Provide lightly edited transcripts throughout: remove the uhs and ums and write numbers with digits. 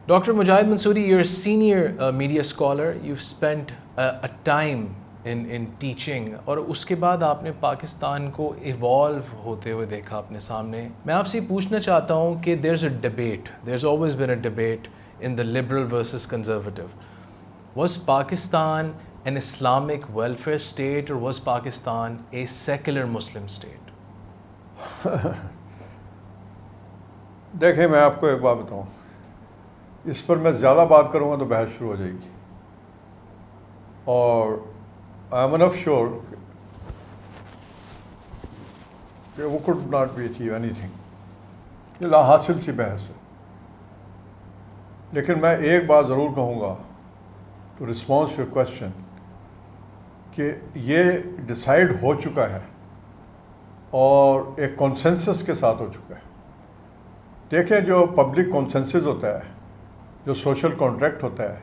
Dr. Mujahid Mansoori, you're a senior media scholar. You've spent a time in teaching, اور اس کے بعد آپ نے پاکستان کو ایوالو ہوتے ہوئے دیکھا اپنے سامنے. میں آپ سے پوچھنا چاہتا ہوں کہ there's a debate, there's always been a debate in the liberal versus conservative. Was Pakistan an Islamic welfare state or was Pakistan a secular Muslim state? دیکھیں میں آپ کو ایک بات بتاؤں, اس پر میں زیادہ بات کروں گا تو بحث شروع ہو جائے گی, اور آئی ایم انف شیور کہ وہ could not be achieve anything. یہ لا حاصل سی بحث ہے. لیکن میں ایک بات ضرور کہوں گا ٹو رسپانس یور کوشچن, کہ یہ ڈیسائیڈ ہو چکا ہے اور ایک کنسنسس کے ساتھ ہو چکا ہے. دیکھیں جو پبلک کنسنسس ہوتا ہے, جو سوشل کانٹریکٹ ہوتا ہے,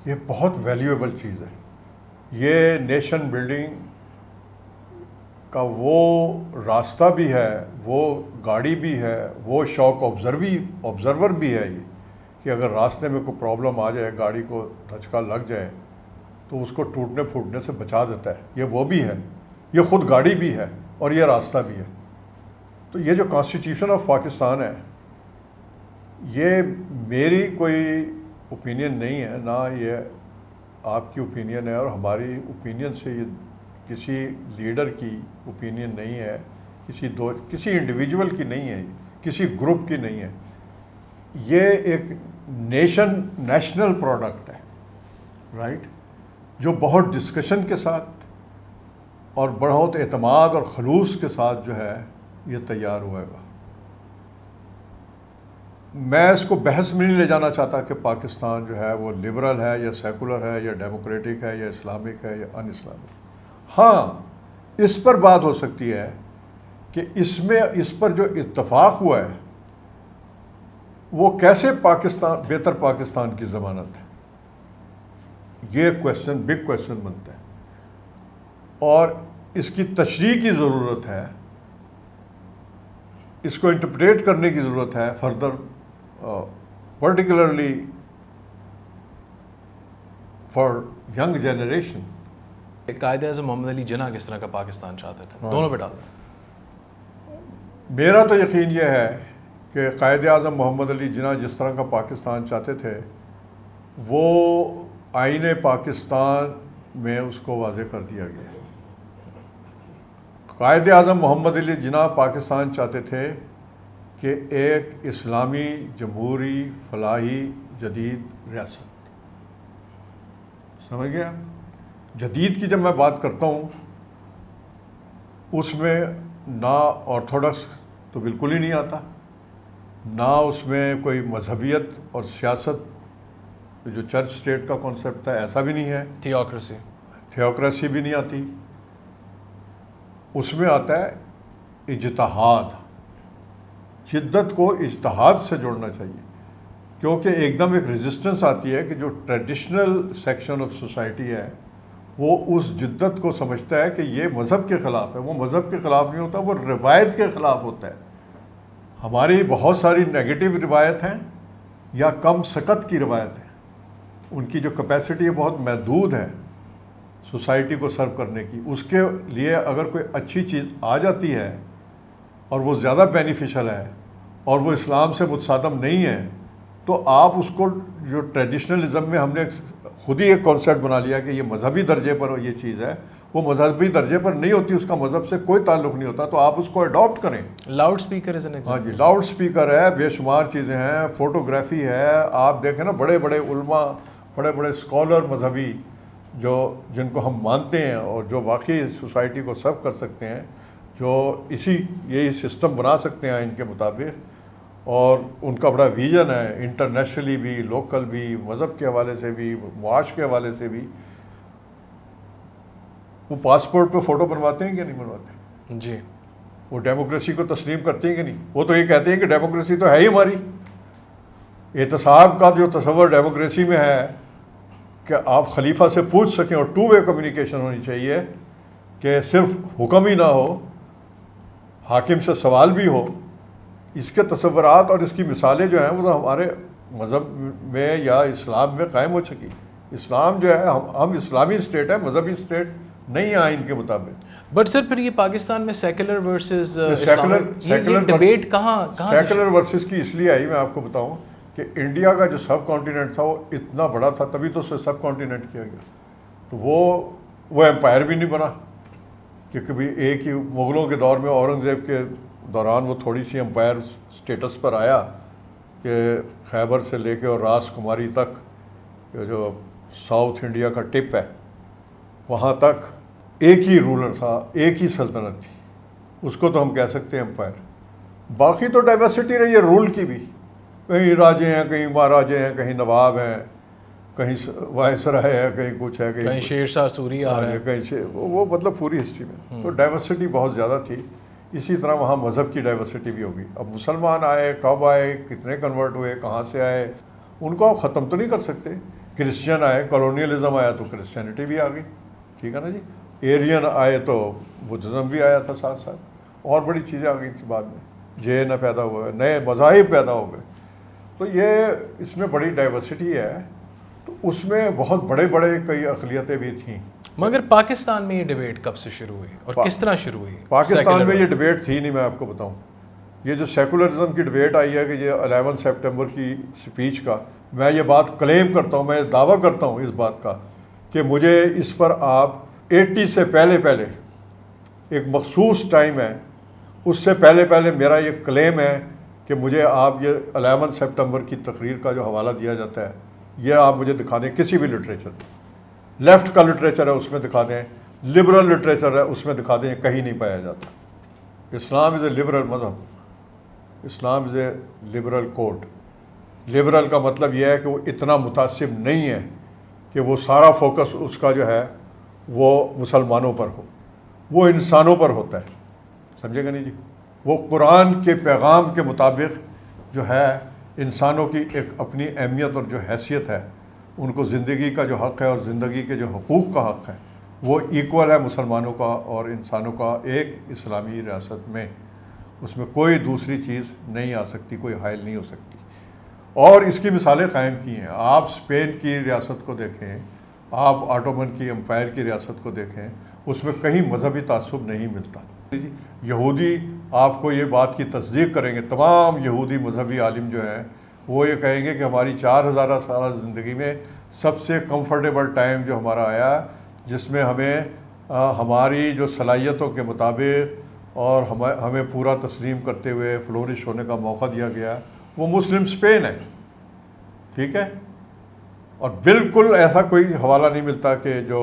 یہ بہت ویلیویبل چیز ہے. یہ نیشن بلڈنگ کا وہ راستہ بھی ہے, وہ گاڑی بھی ہے, وہ شوق آبزرور بھی ہے, یہ کہ اگر راستے میں کوئی پرابلم آ جائے, گاڑی کو دھچکا لگ جائے تو اس کو ٹوٹنے پھوٹنے سے بچا دیتا ہے. یہ وہ بھی ہے, یہ خود گاڑی بھی ہے اور یہ راستہ بھی ہے. تو یہ جو کانسٹیٹیوشن آف پاکستان ہے, یہ میری کوئی اوپینین نہیں ہے, نہ یہ آپ کی اوپینین ہے, اور ہماری اوپینین سے یہ کسی لیڈر کی اوپینین نہیں ہے, کسی انڈیویجول کی نہیں ہے, کسی گروپ کی نہیں ہے. یہ ایک نیشنل پروڈکٹ ہے, رائٹ, جو بہت ڈسکشن کے ساتھ اور بہت اعتماد اور خلوص کے ساتھ جو ہے یہ تیار ہوا ہے. میں اس کو بحث میں نہیں لے جانا چاہتا کہ پاکستان جو ہے وہ لبرل ہے یا سیکولر ہے یا ڈیموکریٹک ہے یا اسلامک ہے یا ان اسلامک. ہاں, اس پر بات ہو سکتی ہے کہ اس پر جو اتفاق ہوا ہے وہ کیسے بہتر پاکستان کی ضمانت ہے. یہ کویشچن بگ کویشچن بنتا ہے, اور اس کی تشریح کی ضرورت ہے, اس کو انٹرپریٹ کرنے کی ضرورت ہے further, particularly for young generation. Quaid Azam محمد علی جناح کس طرح کا پاکستان چاہتے تھے, دونوں پہ ڈال دیں. میرا تو یقین یہ ہے کہ قائد اعظم محمد علی جناح جس طرح کا پاکستان چاہتے تھے وہ آئین پاکستان میں اس کو واضح کر دیا گیا. قائد اعظم محمد علی جناح پاکستان چاہتے تھے کہ ایک اسلامی جمہوری فلاحی جدید ریاست. سمجھ گیا؟ جدید کی جب میں بات کرتا ہوں اس میں نہ آرتھوڈکس تو بالکل ہی نہیں آتا, نہ اس میں کوئی مذہبیت اور سیاست جو چرچ اسٹیٹ کا کانسیپٹ تھا ایسا بھی نہیں ہے, تھیوکریسی بھی نہیں آتی. اس میں آتا ہے اجتہاد. شدت کو اجتہاد سے جوڑنا چاہیے, کیونکہ ایک دم ایک ریزسٹنس آتی ہے کہ جو ٹریڈیشنل سیکشن آف سوسائٹی ہے وہ اس جدت کو سمجھتا ہے کہ یہ مذہب کے خلاف ہے. وہ مذہب کے خلاف نہیں ہوتا, وہ روایت کے خلاف ہوتا ہے. ہماری بہت ساری نیگیٹو روایت ہیں یا کم سکت کی روایت ہیں, ان کی جو کیپیسٹی ہے بہت محدود ہے سوسائٹی کو سرو کرنے کی. اس کے لیے اگر کوئی اچھی چیز آ جاتی ہے اور وہ زیادہ بینیفیشل ہے اور وہ اسلام سے متصادم نہیں ہے, تو آپ اس کو جو ٹریڈیشنلزم میں ہم نے خود ہی ایک کانسیپٹ بنا لیا کہ یہ مذہبی درجے پر یہ چیز ہے, وہ مذہبی درجے پر نہیں ہوتی, اس کا مذہب سے کوئی تعلق نہیں ہوتا, تو آپ اس کو اڈاپٹ کریں. Loud speaker is an example. ہاں جی, لاؤڈ اسپیکر ہے, بے شمار چیزیں ہیں, فوٹوگرافی ہے. آپ دیکھیں نا بڑے بڑے علماء, بڑے بڑے اسکالر مذہبی جن کو ہم مانتے ہیں اور جو واقعی سوسائٹی کو سرو کر سکتے ہیں, جو یہی سسٹم بنا سکتے ہیں ان کے مطابق, اور ان کا بڑا ویژن ہے انٹرنیشنلی بھی, لوکل بھی, مذہب کے حوالے سے بھی, معاش کے حوالے سے بھی. وہ پاسپورٹ پہ فوٹو بنواتے ہیں کہ نہیں بنواتے؟ جی. وہ ڈیموکریسی کو تسلیم کرتے ہیں کہ نہیں؟ وہ تو یہ کہتے ہیں کہ ڈیموکریسی تو ہے ہی ہماری. احتساب کا جو تصور ڈیموکریسی میں ہے کہ آپ خلیفہ سے پوچھ سکیں, اور ٹو وے کمیونیکیشن ہونی چاہیے, کہ صرف حکم ہی نہ ہو, حاکم سے سوال بھی ہو. اس کے تصورات اور اس کی مثالیں جو ہیں وہ تو ہمارے مذہب میں یا اسلام میں قائم ہو سکی. اسلام جو ہے ہم اسلامی اسٹیٹ ہے, مذہبی اسٹیٹ نہیں ہے آئین کے مطابق. بٹ سر پھر یہ پاکستان میں سیکولر ورسز سیکولر ڈبیٹ کہاں سیکولر ورسز کی اس لیے آئی, میں آپ کو بتاؤں کہ انڈیا کا جو سب کانٹیننٹ تھا وہ اتنا بڑا تھا, تبھی تو اسے سب کانٹیننٹ کیا گیا. تو وہ ایمپائر بھی نہیں بنا کہ کبھی ایک ہی. مغلوں کے دور میں اورنگزیب کے دوران وہ تھوڑی سی امپائر سٹیٹس پر آیا کہ خیبر سے لے کے اور راس کماری تک جو ساؤتھ انڈیا کا ٹپ ہے وہاں تک ایک ہی رولر تھا, ایک ہی سلطنت تھی, اس کو تو ہم کہہ سکتے ہیں امپائر. باقی تو ڈائیورسٹی رہی ہے رول کی بھی, کہیں راجے ہیں, کہیں مہاراجے ہیں, کہیں نواب ہیں, کہیں وائسرائے ہے, کہیں کچھ ہے, کہیں شیر شاہ سوری آ رہا ہے, کہیں وہ مطلب پوری ہسٹری میں تو ڈائیورسٹی بہت زیادہ تھی. اسی طرح وہاں مذہب کی ڈائیورسٹی بھی ہوگی. اب مسلمان آئے, کب آئے, کتنے کنورٹ ہوئے, کہاں سے آئے, ان کو آپ ختم تو نہیں کر سکتے. کرسچین آئے, کالونیلزم آیا تو کرسچینٹی بھی آ گئی, ٹھیک ہے نا جی. ایرین آئے تو بدھزم بھی آیا تھا ساتھ ساتھ, اور بڑی چیزیں آ گئی تھیں بعد میں. جین پیدا ہوئے, نئے مذاہب پیدا ہو گئے. تو یہ اس میں بڑی ڈائیورسٹی ہے. تو اس میں بہت بڑے بڑے کئی اقلیتیں بھی تھیں. مگر پاکستان میں یہ ڈبیٹ کب سے شروع ہوئی اور کس طرح شروع ہوئی؟ پاکستان میں یہ ڈبیٹ تھی نہیں, میں آپ کو بتاؤں. یہ جو سیکولرزم کی ڈبیٹ آئی ہے کہ یہ 11 سپٹمبر کی سپیچ کا, میں یہ بات کلیم کرتا ہوں, میں دعویٰ کرتا ہوں اس بات کا کہ مجھے اس پر آپ 80 سے پہلے ایک مخصوص ٹائم ہے, اس سے پہلے میرا یہ کلیم ہے کہ مجھے آپ یہ 11 سپٹمبر کی تقریر کا جو حوالہ دیا جاتا ہے یہ آپ مجھے دکھا دیں کسی بھی لٹریچر میں. لیفٹ کا لٹریچر ہے اس میں دکھا دیں, لبرل لٹریچر ہے اس میں دکھا دیں, کہیں نہیں پایا جاتا. اسلام از اے لبرل مذہب, اسلام از اے لبرل کوڈ. لبرل کا مطلب یہ ہے کہ وہ اتنا متعصب نہیں ہے کہ وہ سارا فوکس اس کا جو ہے وہ مسلمانوں پر ہو, وہ انسانوں پر ہوتا ہے. سمجھے گا نہیں جی. وہ قرآن کے پیغام کے مطابق جو ہے انسانوں کی ایک اپنی اہمیت اور جو حیثیت ہے, ان کو زندگی کا جو حق ہے اور زندگی کے جو حقوق کا حق ہے وہ ایکول ہے مسلمانوں کا اور انسانوں کا ایک اسلامی ریاست میں. اس میں کوئی دوسری چیز نہیں آ سکتی, کوئی حائل نہیں ہو سکتی. اور اس کی مثالیں قائم کی ہیں. آپ اسپین کی ریاست کو دیکھیں, آپ آٹومن کی امپائر کی ریاست کو دیکھیں, اس میں کہیں مذہبی تعصب نہیں ملتا. یہودی آپ کو یہ بات کی تصدیق کریں گے, تمام یہودی مذہبی عالم جو ہیں وہ یہ کہیں گے کہ ہماری 4000 سالہ زندگی میں سب سے کمفرٹیبل ٹائم جو ہمارا آیا, جس میں ہمیں ہماری جو صلاحیتوں کے مطابق اور ہمیں پورا تسلیم کرتے ہوئے فلورش ہونے کا موقع دیا گیا, وہ مسلم اسپین ہے. ٹھیک ہے. اور بالکل ایسا کوئی حوالہ نہیں ملتا کہ جو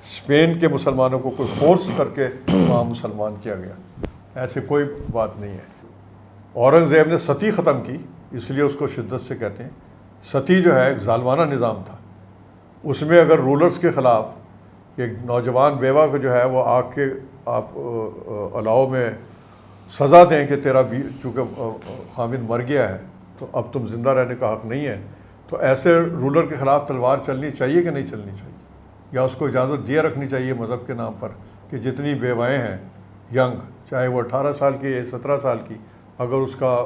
اسپین کے مسلمانوں کو کوئی فورس کر کے وہاں مسلمان کیا گیا, ایسے کوئی بات نہیں ہے. اورنگزیب نے ستی ختم کی, اس لیے اس کو شدت سے کہتے ہیں. ستی جو ہے ایک ظالمانہ نظام تھا, اس میں اگر رولرز کے خلاف ایک نوجوان بیوہ کو جو ہے وہ آگ کے آپ الاؤ میں سزا دیں کہ تیرا چونکہ خامد مر گیا ہے تو اب تم زندہ رہنے کا حق نہیں ہے, تو ایسے رولر کے خلاف تلوار چلنی چاہیے کہ نہیں چلنی چاہیے, یا اس کو اجازت دیے رکھنی چاہیے مذہب کے نام پر کہ جتنی بیوائیں ہیں ینگ, چاہے وہ 18 سال کی ہے 17 سال کی, اگر اس کا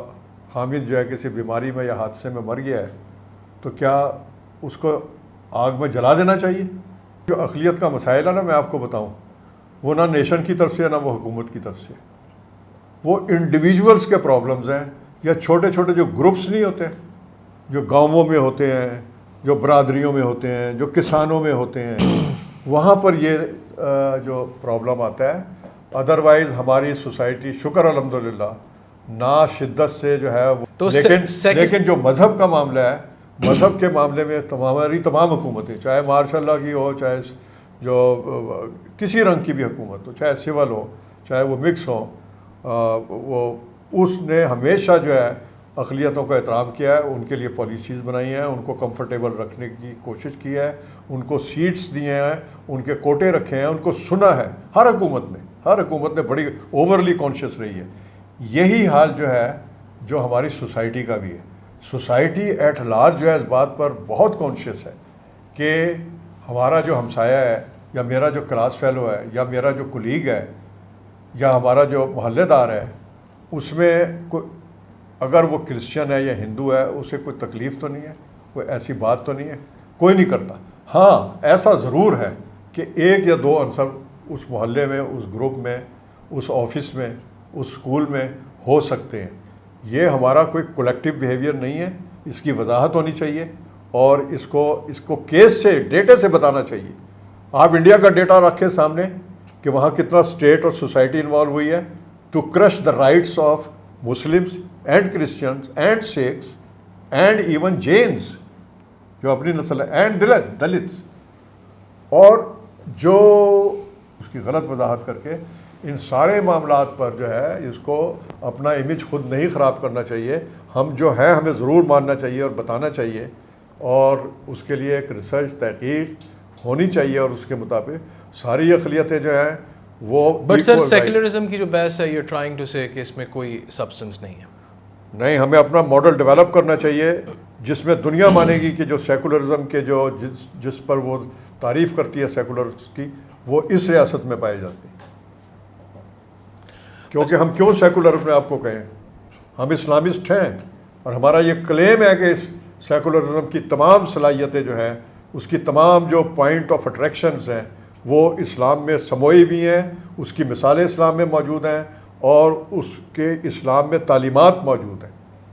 خامد جو ہے کسی بیماری میں یا حادثے میں مر گیا ہے تو کیا اس کو آگ میں جلا دینا چاہیے؟ جو اقلیت کا مسائل ہے نا, میں آپ کو بتاؤں, وہ نہ نیشن کی طرف سے نہ وہ حکومت کی طرف سے, وہ انڈیویجولز کے پرابلمز ہیں, یا چھوٹے چھوٹے جو گروپس نہیں ہوتے جو گاؤں میں ہوتے ہیں, جو برادریوں میں ہوتے ہیں, جو کسانوں میں ہوتے ہیں, وہاں پر یہ جو پرابلم آتا ہے. ادروائز ہماری سوسائٹی شکر الحمدللہ نا شدت سے جو ہے لیکن جو مذہب کا معاملہ ہے, مذہب کے معاملے میں ہماری تمام حکومتیں, چاہے ماشاء اللہ کی ہو, چاہے جو کسی رنگ کی بھی حکومت ہو, چاہے سول ہو, چاہے وہ مکس ہو, وہ اس نے ہمیشہ جو ہے اقلیتوں کا احترام کیا ہے, ان کے لیے پالیسیز بنائی ہیں, ان کو کمفرٹیبل رکھنے کی کوشش کی ہے, ان کو سیٹس دیے ہیں, ان کے کوٹے رکھے ہیں, ان کو سنا ہے. ہر حکومت نے بڑی اوورلی کانشیس رہی ہے. یہی حال جو ہے جو ہماری سوسائٹی کا بھی ہے. سوسائٹی ایٹ لارج جو ہے اس بات پر بہت کانشیس ہے کہ ہمارا جو ہمسایہ ہے, یا میرا جو کلاس فیلو ہے, یا میرا جو کولیگ ہے, یا ہمارا جو محلے دار ہے, اس میں اگر وہ کرسچن ہے یا ہندو ہے اسے کوئی تکلیف تو نہیں ہے, کوئی ایسی بات تو نہیں ہے, کوئی نہیں کرتا. ہاں ایسا ضرور ہے کہ ایک یا دو عنصر اس محلے میں, اس گروپ میں, اس آفس میں, اس اسکول میں ہو سکتے ہیں. یہ ہمارا کوئی کولیکٹیو بیہیویئر نہیں ہے, اس کی وضاحت ہونی چاہیے اور اس کو کیس سے, ڈیٹے سے بتانا چاہیے. آپ انڈیا کا ڈیٹا رکھیں سامنے کہ وہاں کتنا اسٹیٹ اور سوسائٹی انوالو ہوئی ہے to crush the rights of Muslims and Christians and Sikhs and even Jains جو اپنی نسل ہے, اینڈ دلتس, اور جو اس کی غلط وضاحت کر کے ان سارے معاملات پر جو ہے اس کو اپنا امیج خود نہیں خراب کرنا چاہیے. ہم جو ہیں ہمیں ضرور ماننا چاہیے اور بتانا چاہیے, اور اس کے لیے ایک ریسرچ تحقیق ہونی چاہیے, اور اس کے مطابق ساری اقلیتیں جو ہیں وہ. بٹ سر سیکولرزم کی جو بحث ہے یو ٹرائنگ ٹو سے کہ اس میں کوئی سبسٹنس نہیں ہے. نہیں, ہمیں اپنا ماڈل ڈیولپ کرنا چاہیے جس میں دنیا مانے گی کہ جو سیکولرزم کے جو جس پر وہ تعریف کرتی ہے سیکولرز کی, وہ اس ریاست میں پائے جاتے ہیں. کیونکہ ہم کیوں سیکولر اپنے آپ کو کہیں, ہم اسلامسٹ ہیں, اور ہمارا یہ کلیم ہے کہ اس سیکولرزم کی تمام صلاحیتیں جو ہیں, اس کی تمام جو پوائنٹ آف اٹریکشنز ہیں وہ اسلام میں سموئی بھی ہیں, اس کی مثالیں اسلام میں موجود ہیں, اور اس کے اسلام میں تعلیمات موجود ہیں.